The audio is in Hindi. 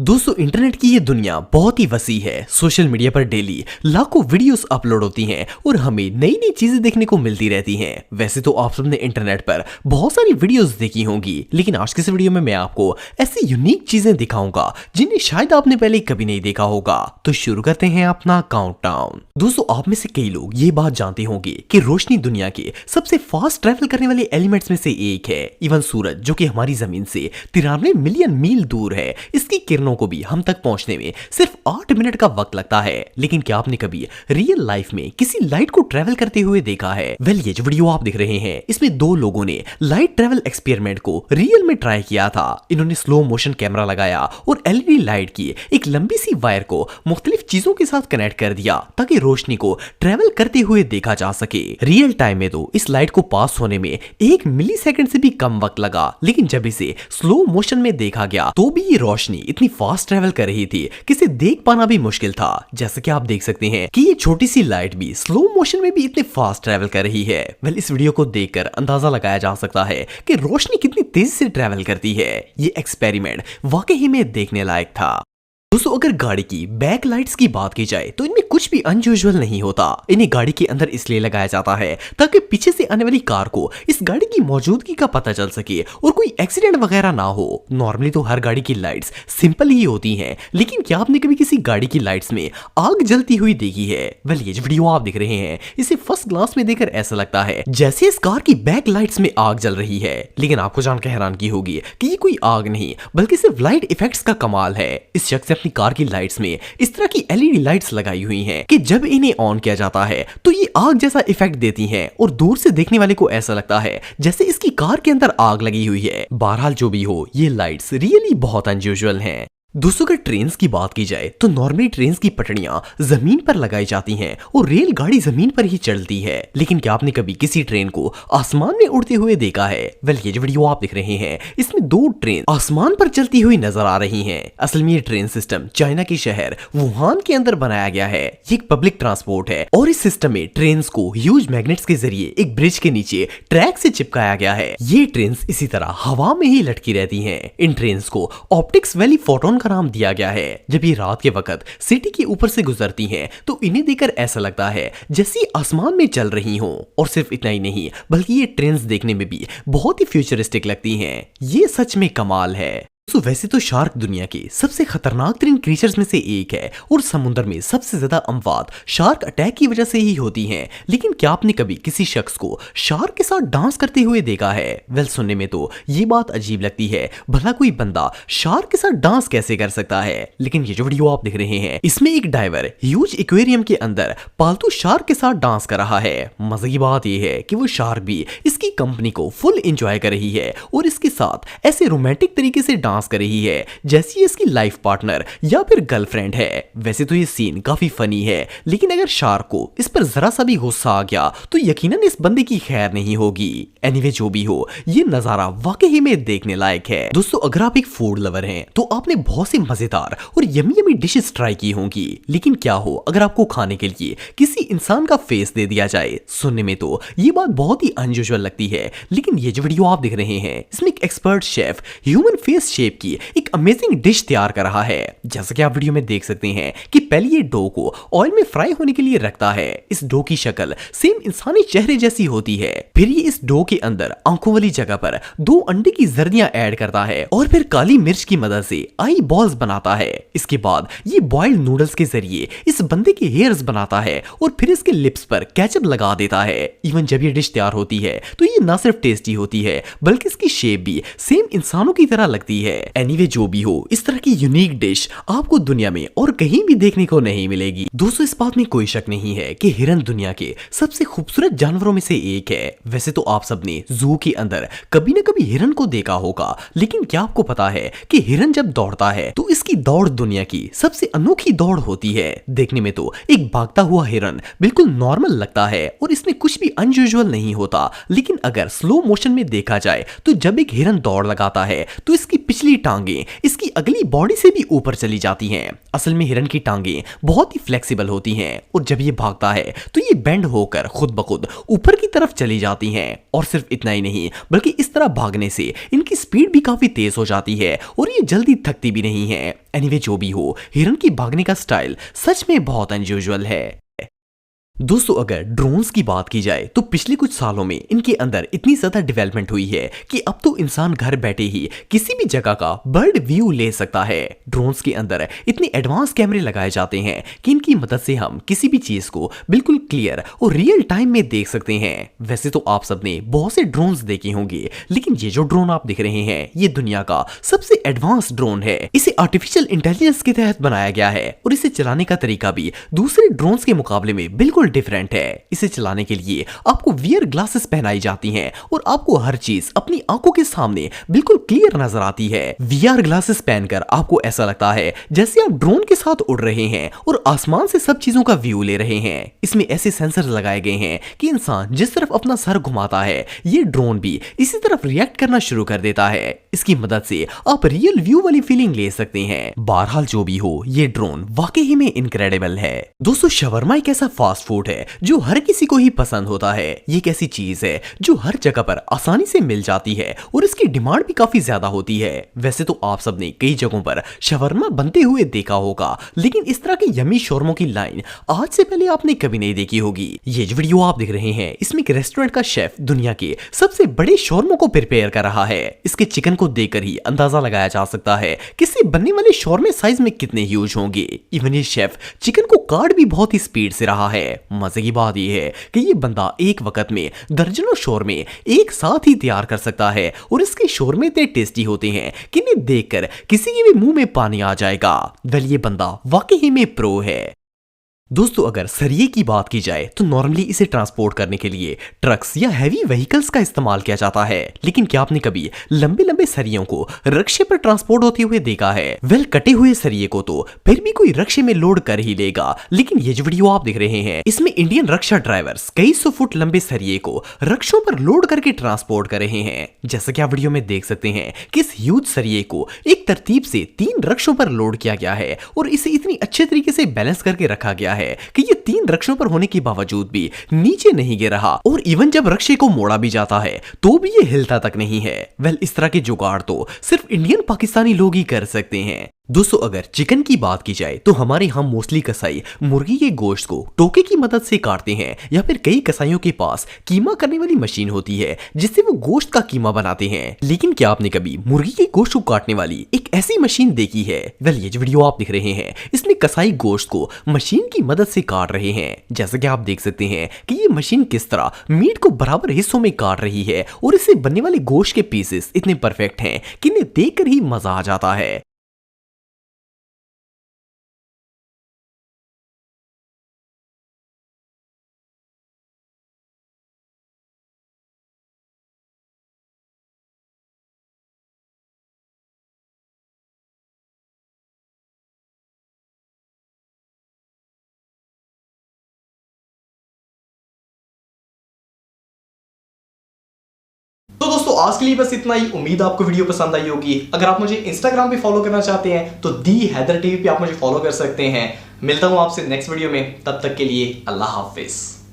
दोस्तों इंटरनेट की ये दुनिया बहुत ही वसी है। सोशल मीडिया पर डेली लाखों वीडियोस अपलोड होती हैं और हमें नई नई चीजें देखने को मिलती रहती हैं। वैसे तो आप सबने इंटरनेट पर बहुत सारी वीडियोस देखी होंगी, लेकिन आज के इस वीडियो में मैं आपको ऐसी यूनिक चीजें दिखाऊंगा जिन्हें शायद आपने पहले कभी नहीं देखा होगा। तो शुरू करते हैं अपना काउंटडाउन। दोस्तों आप में से कई लोग ये बात जानते होंगे कि रोशनी दुनिया के सबसे फास्ट ट्रैवल करने वाले एलिमेंट्स में से एक है। इवन सूरज जो कि हमारी जमीन से 93 मिलियन मील दूर है, इसकी किरणों को भी हम तक पहुंचने में सिर्फ 8 मिनट का वक्त लगता है। लेकिन क्या आपने कभी रियल लाइफ में किसी लाइट को ट्रैवल करते हुए देखा है? ये जो वीडियो आप देख रहे हैं इसमें दो लोगों ने लाइट ट्रैवल एक्सपेरिमेंट को रियल में ट्राई किया था। इन्होंने स्लो मोशन कैमरा लगाया और एलईडी लाइट की एक लंबी सी वायर को मुख्तलिफ चीजों के साथ कनेक्ट कर दिया ताकि रोशनी को ट्रैवल करते हुए देखा जा सके। रियल टाइम में तो इस लाइट को पास होने में 1 मिली सेकेंड से भी कम वक्त लगा, लेकिन जब इसे स्लो मोशन में देखा गया तो भी ये रोशनी इतनी फास्ट ट्रैवल कर रही थी कि इसे देख पाना भी मुश्किल था। जैसे कि आप देख सकते हैं कि ये छोटी सी लाइट भी स्लो मोशन में भी इतने फास्ट ट्रैवल कर रही है। इस वीडियो को देखकर अंदाजा लगाया जा सकता है कि रोशनी कितनी तेजी से ट्रैवल करती है। ये एक्सपेरिमेंट वाकई में देखने लायक था। दोस्तों अगर गाड़ी की बैक लाइट्स की बात की जाए तो इनमें कुछ भी अनयूजुअल नहीं होता। इन्हें गाड़ी के अंदर इसलिए लगाया जाता है ताकि पीछे से आने वाली कार को इस गाड़ी की मौजूदगी का पता चल सके और कोई एक्सीडेंट वगैरह ना हो। नॉर्मली तो हर गाड़ी की लाइट्स सिंपल ही होती हैं, लेकिन क्या आपने कभी किसी गाड़ी की लाइट्स में आग जलती हुई देखी है? ये जो वीडियो आप देख रहे हैं इसे फर्स्ट ग्लांस में देखकर ऐसा लगता है जैसे इस कार की बैक लाइट्स में आग जल रही है, लेकिन आपको जानकर हैरानगी होगी कि ये कोई आग नहीं बल्कि सिर्फ लाइट इफेक्ट्स का कमाल है। इस शख्स अपनी कार की लाइट्स में इस तरह की एलईडी लाइट्स लगाई हुई हैं कि जब इन्हें ऑन किया जाता है तो ये आग जैसा इफेक्ट देती हैं और दूर से देखने वाले को ऐसा लगता है जैसे इसकी कार के अंदर आग लगी हुई है। बहरहाल जो भी हो, ये लाइट्स रियली बहुत अनयूजुअल हैं। दोस्तों अगर ट्रेन्स की बात की जाए तो नॉर्मली ट्रेन्स की पटड़ियां जमीन पर लगाई जाती हैं और रेलगाड़ी जमीन पर ही चलती है, लेकिन क्या आपने कभी किसी ट्रेन को आसमान में उड़ते हुए देखा है? ये जो वीडियो आप देख रहे हैं इसमें दो ट्रेन आसमान पर चलती हुई नजर आ रही हैं। असल में ये ट्रेन सिस्टम चाइना के शहर वुहान के अंदर बनाया गया है। ये एक पब्लिक ट्रांसपोर्ट है और इस सिस्टम में ट्रेन को ह्यूज मैग्नेट्स के जरिए एक ब्रिज के नीचे ट्रैक से चिपकाया गया है। ये ट्रेन इसी तरह हवा में ही लटकी रहती है। इन ट्रेन को ऑप्टिक्स वैली फोटोन का नाम दिया गया है। जब ये रात के वक्त सिटी के ऊपर से गुजरती हैं तो इन्हें देखकर ऐसा लगता है जैसे आसमान में चल रही हों। और सिर्फ इतना ही नहीं बल्कि ये ट्रेन्स देखने में भी बहुत ही फ्यूचरिस्टिक लगती हैं। ये सच में कमाल है। वैसे तो शार्क दुनिया के सबसे खतरनाक तरीन क्रीचर्स में से एक है और समुद्र में सबसे ज्यादा अमवात शार्क अटैक की वजह से ही होती हैं। लेकिन क्या आपने कभी किसी शख्स को शार्क के साथ डांस करते हुए देखा है? सुनने में तो ये बात अजीब लगती है, भला कोई बंदा शार्क के साथ डांस कैसे कर सकता है? लेकिन ये जो वीडियो आप देख रहे हैं इसमें एक डाइवर ह्यूज एक्वेरियम के अंदर पालतू शार्क के साथ डांस कर रहा है। मजे की बात यह है कि वो शार्क भी इसकी कंपनी को फुल एंजॉय कर रही है और इसके साथ ऐसे रोमांटिक तरीके से डांस कर रही है जैसी इसकी लाइफ पार्टनर या फिर गर्लफ्रेंड है। वैसे तो ये सीन काफी फनी है, लेकिन अगर शार्क को इस पर जरा सा भी गुस्सा आ गया तो यकीनन इस बंदे की खैर नहीं होगी। एनीवे जो भी हो, ये नजारा वाकई में देखने लायक है। दोस्तों अगर आप एक फूड लवर हैं तो आपने बहुत सी मजेदार और यमी यमी डिशेस ट्राई की होंगी, लेकिन क्या हो अगर आपको खाने के लिए किसी इंसान का फेस दे दिया जाए? सुनने में तो ये बात बहुत ही अनयूजुअल लगती है, लेकिन ये जो वीडियो आप देख रहे हैं इसमें एक expert chef human face shape की एक अमेजिंग डिश तैयार कर रहा है। जैसा कि आप वीडियो में देख सकते हैं कि पहले ये डो को ऑयल में फ्राई होने के लिए रखता है। इस डो की शक्ल सेम इंसानी चेहरे जैसी होती है। फिर ये इस डो के अंदर आंखों वाली जगह पर 2 अंडे की जर्दियां ऐड करता है और फिर काली मिर्च की मदद से आई बॉल्स बनाता है। इसके बाद ये बॉइल्ड नूडल्स के जरिए इस बंदे के हेयर्स बनाता है और फिर इसके लिप्स पर केचप लगा देता है। इवन जब ये डिश तैयार होती है तो ये ना सिर्फ टेस्टी होती है बल्कि इसकी शेप भी सेम इंसानों की तरह लगती है। एनीवे जो भी हो, इस तरह की यूनिक डिश आपको दुनिया में और कहीं भी देखने को नहीं मिलेगी। दोस्तों इस बात में कोई शक नहीं है कि हिरन दुनिया के सबसे खूबसूरत जानवरों में से एक है। वैसे तो आप सबने जू के अंदर कभी न कभी हिरन को देखा होगा, लेकिन क्या आपको पता है कि हिरन जब दौड़ता है तो इसकी दौड़ दुनिया की सबसे अनोखी दौड़ होती है। देखने में तो एक भागता हुआ हिरन बिल्कुल नॉर्मल लगता है और इसमें कुछ भी अनयूजुअल नहीं होता, लेकिन अगर स्लो मोशन में देखा जाए तो जब एक हिरन दौड़ लगाता है तो इसकी पिछली टांगे इसकी अगली बॉडी से भी ऊपर चली जाती हैं। असल में हिरन की टांगे बहुत ही फ्लेक्सिबल होती हैं और जब ये भागता है तो ये बेंड होकर खुद ब खुद ऊपर की तरफ चली जाती हैं। और सिर्फ इतना ही नहीं बल्कि इस तरह भागने से इनकी स्पीड भी काफी तेज हो जाती है और ये जल्दी थकती भी नहीं है। एनीवे जो भी हो, हिरन की भागने का स्टाइल सच में बहुत अनयूजुअल है। दोस्तों अगर ड्रोन्स की बात की जाए तो पिछले कुछ सालों में इनके अंदर इतनी ज्यादा डेवलपमेंट हुई है कि अब तो इंसान घर बैठे ही किसी भी जगह का बर्ड व्यू ले सकता है। ड्रोन्स के अंदर इतने एडवांस कैमरे लगाए जाते हैं कि इनकी मदद से हम किसी भी चीज को बिल्कुल क्लियर और रियल टाइम में देख सकते हैं। वैसे तो आप सबने बहुत से ड्रोन्स देखे होंगे, लेकिन ये जो ड्रोन आप दिख रहे हैं ये दुनिया का सबसे एडवांस ड्रोन है। इसे आर्टिफिशियल इंटेलिजेंस के तहत बनाया गया है और इसे चलाने का तरीका भी दूसरे ड्रोन्स के मुकाबले में बिल्कुल डिफरेंट है। इसे चलाने के लिए आपको वियर ग्लासेस पहनाई जाती हैं और आपको हर चीज अपनी आंखों के सामने बिल्कुल क्लियर नजर आती है। वीआर ग्लासेस पहनकर आपको ऐसा लगता है जैसे आप ड्रोन के साथ उड़ रहे हैं और आसमान से सब चीजों का व्यू ले रहे हैं। इसमें ऐसे सेंसर लगाए गए हैं कि इंसान जिस तरफ अपना सर घुमाता है ये ड्रोन भी इसी तरफ रिएक्ट करना शुरू कर देता है। इसकी मदद से आप रियल व्यू वाली फीलिंग ले सकते हैं। बहरहाल जो भी हो, ये ड्रोन वाकई ही में इनक्रेडिबल है। दोस्तों शवरमा एक ऐसा फास्ट फूड है जो हर किसी को ही पसंद होता है। ये एक ऐसी चीज है जो हर जगह पर आसानी से मिल जाती है और इसकी डिमांड भी काफी ज्यादा होती है। वैसे तो आप सबने कई जगहों पर शवरमा बनते हुए देखा होगा, लेकिन इस तरह के यमी शौरमों की लाइन आज से पहले आपने कभी नहीं देखी होगी। ये जो वीडियो आप देख रहे हैं इसमें एक रेस्टोरेंट का शेफ दुनिया के सबसे बड़े शौरमों को प्रिपेयर कर रहा है। इसके चिकन को देखकर ही अंदाजा लगाया जा सकता है कि इससे बनने वाले शौरमे साइज में कितने ह्यूज होंगे। इवन ये शेफ चिकन को काट भी बहुत ही स्पीड से रहा है। मजे की बात यह है कि ये बंदा एक वक्त में दर्जनों शौरमे एक साथ ही तैयार कर सकता है और इसके शौरमे इतने टेस्टी होते हैं कि इन्हें देखकर किसी के भी मुंह में पानी आ जाएगा। वेल ये बंदा वाकई में प्रो है। दोस्तों अगर सरिये की बात की जाए तो नॉर्मली इसे ट्रांसपोर्ट करने के लिए ट्रक्स या हैवी व्हीकल्स का इस्तेमाल किया जाता है, लेकिन क्या आपने कभी लंबे लंबे सरियों को रक्शे पर ट्रांसपोर्ट होते हुए देखा है? वेल कटे हुए सरिये को तो फिर भी कोई रक्शे में लोड कर ही लेगा, लेकिन ये जो वीडियो आप देख रहे हैं इसमें इंडियन रक्षा ड्राइवर्स कई सौ फुट लंबे सरिये को रक्षों पर लोड करके ट्रांसपोर्ट कर रहे हैं। जैसा कि आप वीडियो में देख सकते हैं कि इस ह्यूज सरिये को एक तरतीब से 3 रक्षों पर लोड किया गया है और इसे इतनी अच्छे तरीके से बैलेंस करके रखा गया है कि ये 3 रक्षों पर होने के बावजूद भी नीचे नहीं गिर रहा और इवन जब रक्षे को मोड़ा भी जाता है तो भी ये हिलता तक नहीं है। वेल इस तरह के जुगाड़ तो सिर्फ इंडियन पाकिस्तानी लोग ही कर सकते हैं। दोस्तों अगर चिकन की बात की जाए तो हमारे यहाँ मोस्टली कसाई मुर्गी के गोश्त को टोके की मदद से काटते हैं या फिर कई कसाईयों के पास कीमा करने वाली मशीन होती है जिससे वो गोश्त का कीमा बनाते हैं। लेकिन क्या आपने कभी मुर्गी के गोश्त को काटने वाली एक ऐसी मशीन देखी है? वेल ये जो वीडियो आप देख रहे हैं इसमें कसाई गोश्त को मशीन की मदद से काट रहे हैं। जैसा कि आप देख सकते हैं कि ये मशीन किस तरह मीट को बराबर हिस्सों में काट रही है और इससे बनने वाले गोश्त के पीसेस इतने परफेक्ट हैं कि इन्हें देखकर ही मजा आ जाता है। तो दोस्तों आज के लिए बस इतना ही। उम्मीद आपको वीडियो पसंद आई होगी। अगर आप मुझे इंस्टाग्राम पे फॉलो करना चाहते हैं तो दी हैदर टीवी पे आप मुझे फॉलो कर सकते हैं। मिलता हूं आपसे नेक्स्ट वीडियो में, तब तक के लिए अल्लाह हाफिज।